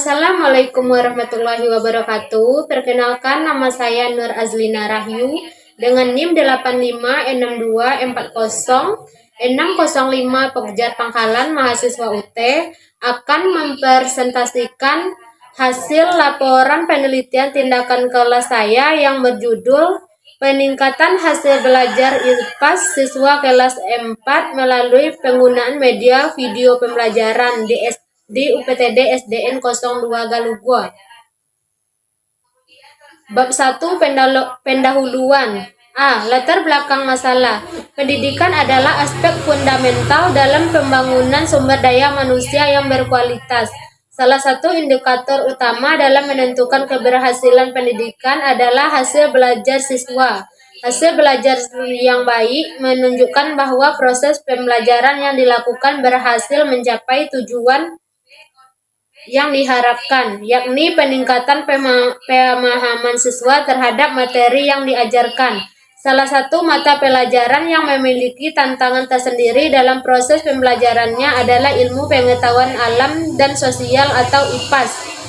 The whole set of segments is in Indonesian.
Assalamualaikum warahmatullahi wabarakatuh. Perkenalkan, nama saya Nur Azlina Rahyu dengan NIM 856240605 Pekerjaan Pangkalan mahasiswa UT akan mempresentasikan hasil laporan penelitian tindakan kelas saya yang berjudul Peningkatan Hasil Belajar IPAS Siswa Kelas 4 melalui penggunaan media video pembelajaran di UPTD SDN 02 Galugua. Bab 1 pendahuluan. Latar belakang masalah. Pendidikan adalah aspek fundamental dalam pembangunan sumber daya manusia yang berkualitas. Salah satu indikator utama dalam menentukan keberhasilan pendidikan adalah hasil belajar siswa. Hasil belajar yang baik menunjukkan bahwa proses pembelajaran yang dilakukan berhasil mencapai tujuan yang diharapkan, yakni peningkatan pemahaman siswa terhadap materi yang diajarkan. Salah satu mata pelajaran yang memiliki tantangan tersendiri dalam proses pembelajarannya adalah ilmu pengetahuan alam dan sosial atau IPAS.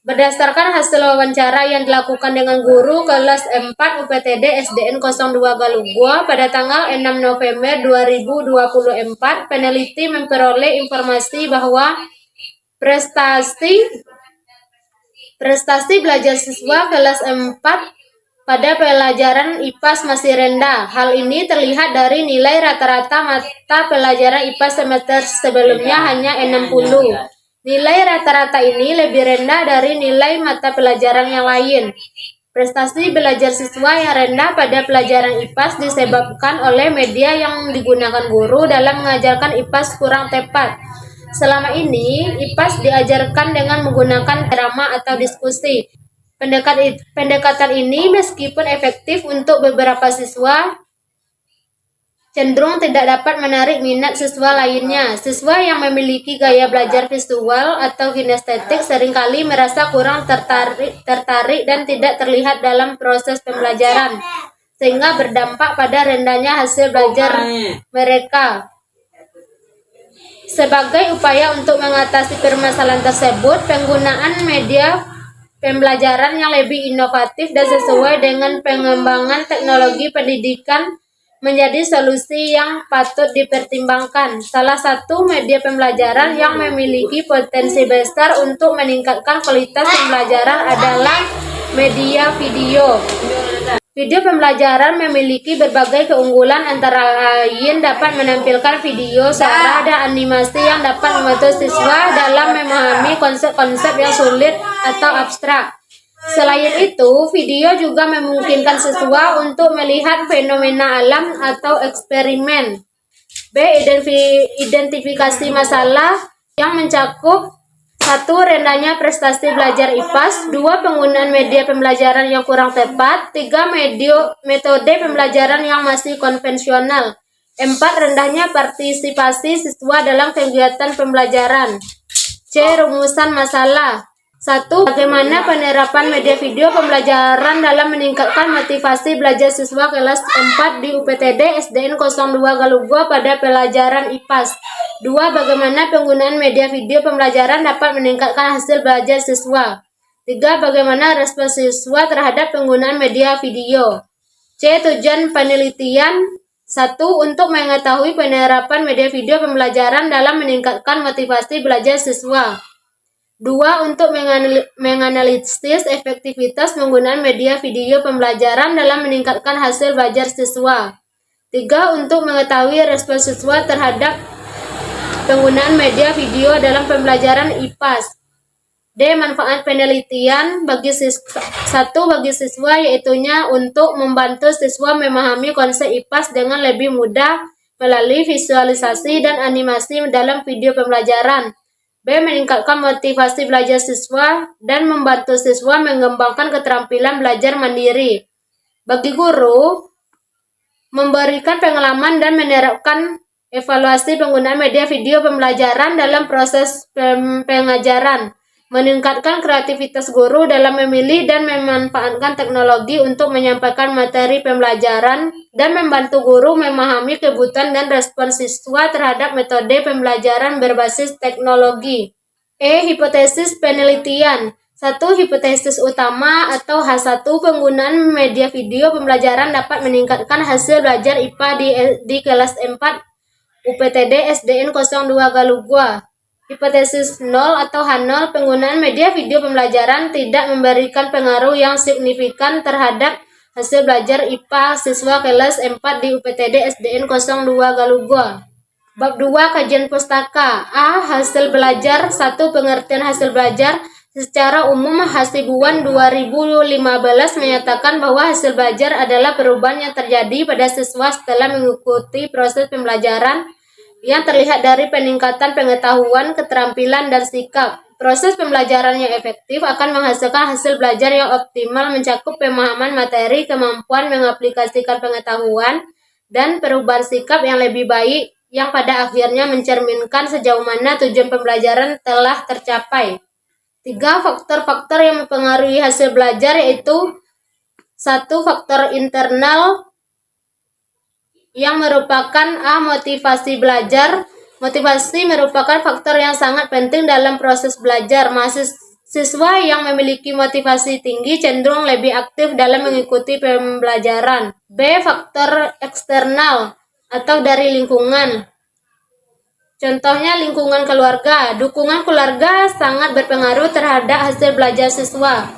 Berdasarkan hasil wawancara yang dilakukan dengan guru kelas 4 UPTD SDN 02 Galugua pada tanggal 6 November 2024, peneliti memperoleh informasi bahwa prestasi belajar siswa kelas 4 pada pelajaran IPAS masih rendah. Hal ini terlihat dari nilai rata-rata mata pelajaran IPAS semester sebelumnya hanya 60. Nilai rata-rata ini lebih rendah dari nilai mata pelajaran yang lain. Prestasi belajar siswa yang rendah pada pelajaran IPAS disebabkan oleh media yang digunakan guru dalam mengajarkan IPAS kurang tepat. Selama ini, IPAS diajarkan dengan menggunakan drama atau diskusi. Pendekatan ini meskipun efektif untuk beberapa siswa, cenderung tidak dapat menarik minat siswa lainnya. Siswa yang memiliki gaya belajar visual atau kinestetik seringkali merasa kurang tertarik dan tidak terlihat dalam proses pembelajaran, sehingga berdampak pada rendahnya hasil belajar mereka. Sebagai upaya untuk mengatasi permasalahan tersebut, penggunaan media pembelajaran yang lebih inovatif dan sesuai dengan pengembangan teknologi pendidikan menjadi solusi yang patut dipertimbangkan. Salah satu media pembelajaran yang memiliki potensi besar untuk meningkatkan kualitas pembelajaran adalah media video. Video pembelajaran memiliki berbagai keunggulan, antara lain dapat menampilkan video, suara, dan animasi yang dapat membantu siswa dalam memahami konsep-konsep yang sulit atau abstrak. Selain itu, video juga memungkinkan siswa untuk melihat fenomena alam atau eksperimen. B. Identifikasi masalah yang mencakup 1. Rendahnya prestasi belajar IPAS. 2. Penggunaan media pembelajaran yang kurang tepat. 3. Metode pembelajaran yang masih konvensional. 4. Rendahnya partisipasi siswa dalam kegiatan pembelajaran. C. Rumusan masalah. 1. Bagaimana penerapan media video pembelajaran dalam meningkatkan motivasi belajar siswa kelas 4 di UPTD SDN 02 Galugua pada pelajaran IPAS. 2. Bagaimana penggunaan media video pembelajaran dapat meningkatkan hasil belajar siswa. 3. Bagaimana respon siswa terhadap penggunaan media video. C. Tujuan penelitian. 1. Untuk mengetahui penerapan media video pembelajaran dalam meningkatkan motivasi belajar siswa. 2. Untuk menganalisis efektivitas penggunaan media video pembelajaran dalam meningkatkan hasil belajar siswa. 3. Untuk mengetahui respon siswa terhadap penggunaan media video dalam pembelajaran IPAS. D. Manfaat penelitian bagi siswa, yaitunya untuk membantu siswa memahami konsep IPAS dengan lebih mudah melalui visualisasi dan animasi dalam video pembelajaran. B. Meningkatkan motivasi belajar siswa dan membantu siswa mengembangkan keterampilan belajar mandiri. Bagi guru, memberikan pengalaman dan menerapkan evaluasi penggunaan media video pembelajaran dalam proses pengajaran. Meningkatkan kreativitas guru dalam memilih dan memanfaatkan teknologi untuk menyampaikan materi pembelajaran dan membantu guru memahami kebutuhan dan respons siswa terhadap metode pembelajaran berbasis teknologi. Hipotesis penelitian. 1. Hipotesis utama atau H1, penggunaan media video pembelajaran dapat meningkatkan hasil belajar IPA di kelas 4 UPTD SDN 02 Galugua. Hipotesis 0 atau H0, penggunaan media video pembelajaran tidak memberikan pengaruh yang signifikan terhadap hasil belajar IPA siswa kelas 4 di UPTD SDN 02 Galugua. Bab 2, kajian pustaka. A. Hasil belajar. 1. Pengertian hasil belajar. Secara umum, Hasibuan 2015 menyatakan bahwa hasil belajar adalah perubahan yang terjadi pada siswa setelah mengikuti proses pembelajaran yang terlihat dari peningkatan pengetahuan, keterampilan, dan sikap. Proses pembelajaran yang efektif akan menghasilkan hasil belajar yang optimal mencakup pemahaman materi, kemampuan mengaplikasikan pengetahuan, dan perubahan sikap yang lebih baik yang pada akhirnya mencerminkan sejauh mana tujuan pembelajaran telah tercapai. 3. Faktor-faktor yang mempengaruhi hasil belajar yaitu 1. Faktor internal yang merupakan A. Motivasi belajar. Motivasi merupakan faktor yang sangat penting dalam proses belajar. Mahasiswa yang memiliki motivasi tinggi cenderung lebih aktif dalam mengikuti pembelajaran. B. Faktor eksternal atau dari lingkungan. Contohnya lingkungan keluarga. Dukungan keluarga sangat berpengaruh terhadap hasil belajar siswa.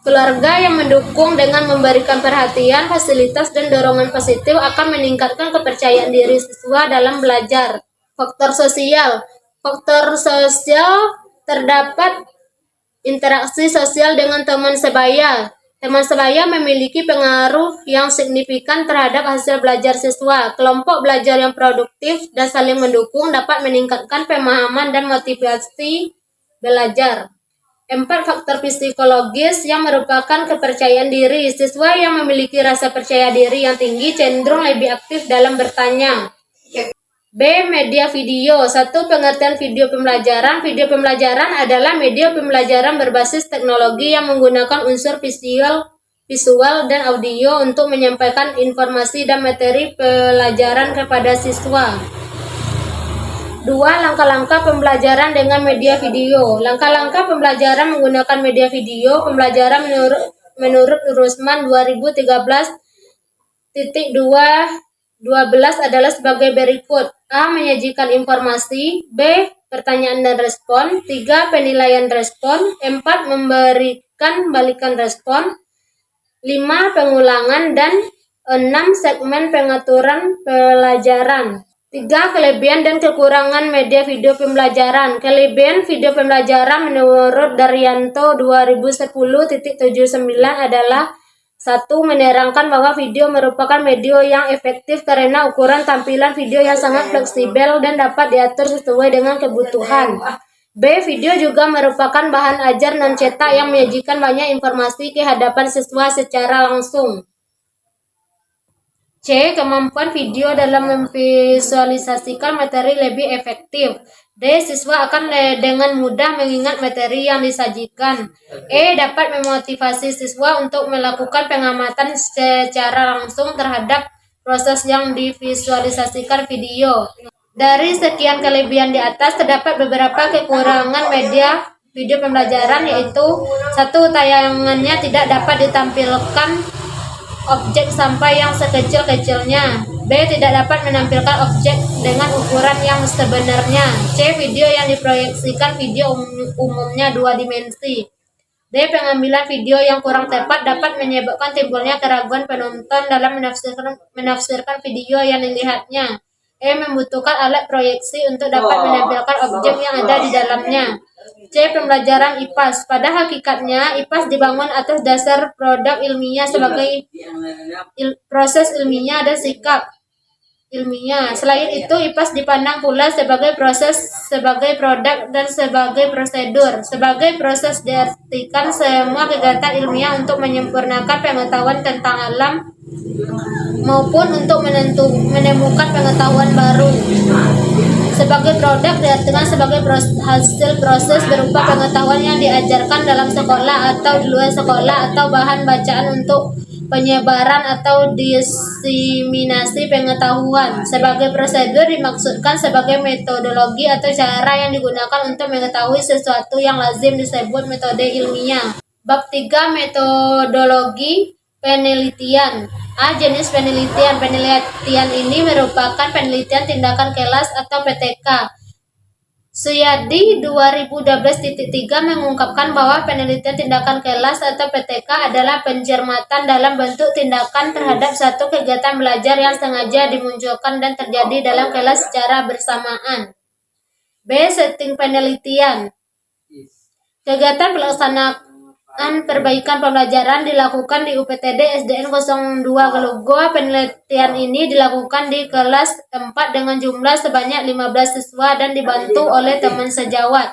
Keluarga yang mendukung dengan memberikan perhatian, fasilitas, dan dorongan positif akan meningkatkan kepercayaan diri siswa dalam belajar. Faktor sosial. Faktor sosial terdapat interaksi sosial dengan teman sebaya. Teman sebaya memiliki pengaruh yang signifikan terhadap hasil belajar siswa. Kelompok belajar yang produktif dan saling mendukung dapat meningkatkan pemahaman dan motivasi belajar. 4. Faktor psikologis yang merupakan kepercayaan diri. Siswa yang memiliki rasa percaya diri yang tinggi cenderung lebih aktif dalam bertanya. B. Media video. 1. Pengertian video pembelajaran. Video pembelajaran adalah media pembelajaran berbasis teknologi yang menggunakan unsur visual dan audio untuk menyampaikan informasi dan materi pelajaran kepada siswa. 2. Langkah-langkah pembelajaran dengan media video. Langkah-langkah pembelajaran menggunakan media video pembelajaran menurut Rusman 2013.2.12 adalah sebagai berikut. A. Menyajikan informasi. B. Pertanyaan dan respon. 3. Penilaian respon. 4. Memberikan balikan respon. 5. Pengulangan. Dan 6. Segmen pengaturan pelajaran. 3. Kelebihan dan kekurangan media video pembelajaran. Kelebihan video pembelajaran menurut Daryanto 2010.79 adalah 1. Menerangkan bahwa video merupakan media yang efektif karena ukuran tampilan video yang sangat fleksibel dan dapat diatur sesuai dengan kebutuhan. B. Video juga merupakan bahan ajar non-cetak yang menyajikan banyak informasi ke hadapan siswa secara langsung. C. Kemampuan video dalam memvisualisasikan materi lebih efektif. D. Siswa akan dengan mudah mengingat materi yang disajikan. E. Dapat memotivasi siswa untuk melakukan pengamatan secara langsung terhadap proses yang divisualisasikan video. Dari sekian kelebihan di atas, terdapat beberapa kekurangan media video pembelajaran, yaitu 1. Tayangannya tidak dapat ditampilkan objek sampai yang sekecil-kecilnya. B. Tidak dapat menampilkan objek dengan ukuran yang sebenarnya. C. Video yang diproyeksikan video umumnya 2 dimensi. D. Pengambilan video yang kurang tepat dapat menyebabkan timbulnya keraguan penonton dalam menafsirkan video yang dilihatnya. E. Membutuhkan alat proyeksi untuk dapat menampilkan objek yang ada di dalamnya. C. Pembelajaran IPAS. Pada hakikatnya, IPAS dibangun atas dasar produk ilmiah sebagai proses ilmiah dan sikap ilmiah. Selain itu, IPAS dipandang pula sebagai proses, sebagai produk, dan sebagai prosedur. Sebagai proses diartikan semua kegiatan ilmiah untuk menyempurnakan pengetahuan tentang alam maupun untuk menemukan pengetahuan baru. Sebagai produk diartikan sebagai hasil proses berupa pengetahuan yang diajarkan dalam sekolah atau di luar sekolah atau bahan bacaan untuk penyebaran atau diseminasi pengetahuan. Sebagai prosedur dimaksudkan sebagai metodologi atau cara yang digunakan untuk mengetahui sesuatu yang lazim disebut metode ilmiah. Bab 3 metodologi penelitian. A. Jenis penelitian. Penelitian ini merupakan penelitian tindakan kelas atau PTK. Suyadi 2012.3 mengungkapkan bahwa penelitian tindakan kelas atau PTK adalah pencermatan dalam bentuk tindakan terhadap satu kegiatan belajar yang sengaja dimunculkan dan terjadi dalam kelas secara bersamaan. B. Setting penelitian. Kegiatan pelaksanaan perbaikan pembelajaran dilakukan di UPTD SDN 02 Gelugo. Penelitian ini dilakukan di kelas 4 dengan jumlah sebanyak 15 siswa dan dibantu oleh teman sejawat.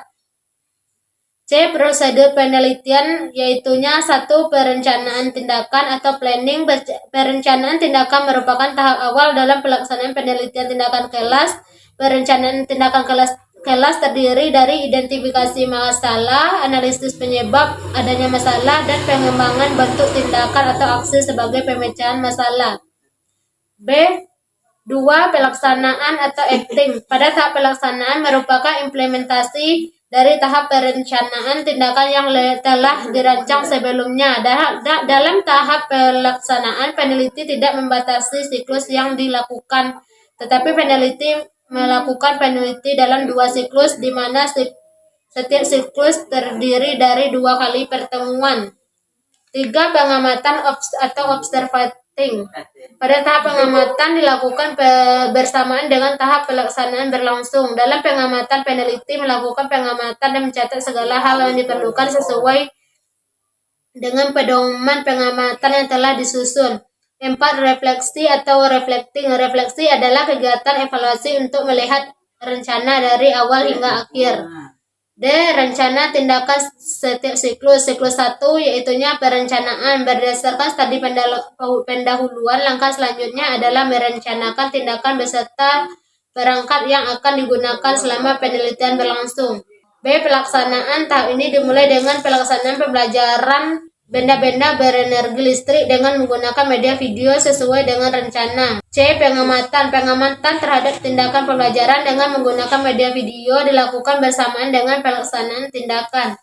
C. Prosedur penelitian yaitunya 1. Perencanaan tindakan atau planning. Perencanaan tindakan merupakan tahap awal dalam pelaksanaan penelitian tindakan kelas. Perencanaan tindakan kelas terdiri dari identifikasi masalah, analisis penyebab adanya masalah, dan pengembangan bentuk tindakan atau aksi sebagai pemecahan masalah. B. 2. Pelaksanaan atau acting. Pada tahap pelaksanaan merupakan implementasi dari tahap perencanaan tindakan yang telah dirancang sebelumnya. Dalam tahap pelaksanaan, peneliti tidak membatasi siklus yang dilakukan, tetapi peneliti melakukan peneliti dalam 2 siklus, di mana setiap siklus terdiri dari 2 kali pertemuan. 3. Pengamatan atau observating. Pada tahap pengamatan dilakukan bersamaan dengan tahap pelaksanaan berlangsung. Dalam pengamatan, peneliti melakukan pengamatan dan mencatat segala hal yang diperlukan sesuai dengan pedoman pengamatan yang telah disusun. 4. Refleksi atau reflecting. Refleksi adalah kegiatan evaluasi untuk melihat rencana dari awal hingga akhir. D. Rencana tindakan setiap siklus. Siklus 1 yaitunya perencanaan. Berdasarkan studi pendahuluan, langkah selanjutnya adalah merencanakan tindakan beserta perangkat yang akan digunakan selama penelitian berlangsung. B. Pelaksanaan. Tahap ini dimulai dengan pelaksanaan pembelajaran benda-benda berenergi listrik dengan menggunakan media video sesuai dengan rencana. C. Pengamatan. Pengamatan terhadap tindakan pembelajaran dengan menggunakan media video dilakukan bersamaan dengan pelaksanaan tindakan.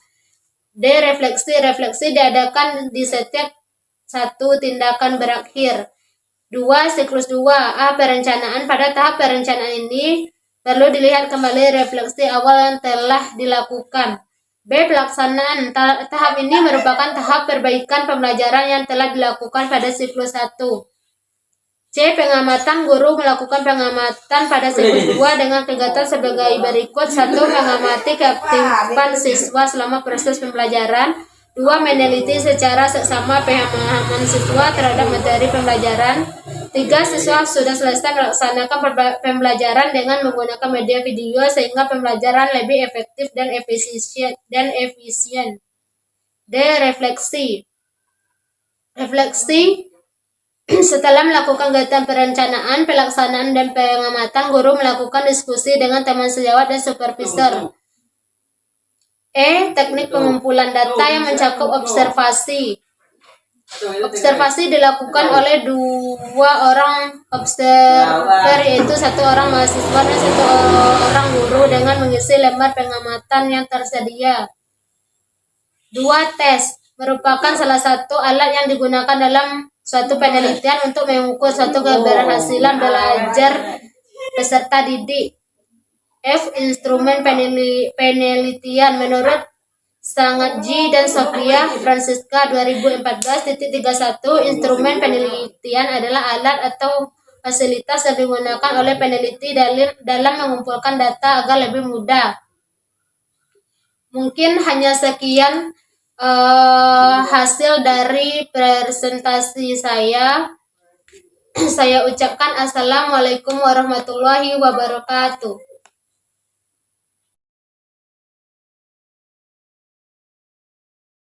D. Refleksi. Refleksi diadakan di setiap satu tindakan berakhir. 2. Siklus 2. A. Perencanaan. Pada tahap perencanaan ini perlu dilihat kembali refleksi awal yang telah dilakukan. B. Pelaksanaan. Tahap ini merupakan tahap perbaikan pembelajaran yang telah dilakukan pada siklus 1. C. Pengamatan. Guru melakukan pengamatan pada siklus 2 dengan kegiatan sebagai berikut. 1. Mengamati keaktifan siswa selama proses pembelajaran. 2. Meneliti secara seksama pemahaman siswa terhadap materi pembelajaran. 3. Siswa sudah selesai melaksanakan pembelajaran dengan menggunakan media video sehingga pembelajaran lebih efektif dan efisien. D. Refleksi. Refleksi. Setelah melakukan kegiatan perencanaan, pelaksanaan, dan pengamatan, guru melakukan diskusi dengan teman sejawat dan supervisor. E. Teknik pengumpulan data yang mencakup observasi. Observasi dilakukan oleh 2 orang observer, yaitu 1 orang mahasiswa dan 1 orang guru dengan mengisi lembar pengamatan yang tersedia. 2. Tes merupakan salah satu alat yang digunakan dalam suatu penelitian untuk mengukur suatu keberhasilan belajar peserta didik. F. Instrumen penelitian. Menurut Sangatji dan Sofia Francisca 2014.31, instrumen penelitian adalah alat atau fasilitas yang digunakan oleh peneliti dalam mengumpulkan data agar lebih mudah. Mungkin hanya sekian hasil dari presentasi saya. Saya ucapkan Assalamualaikum warahmatullahi wabarakatuh.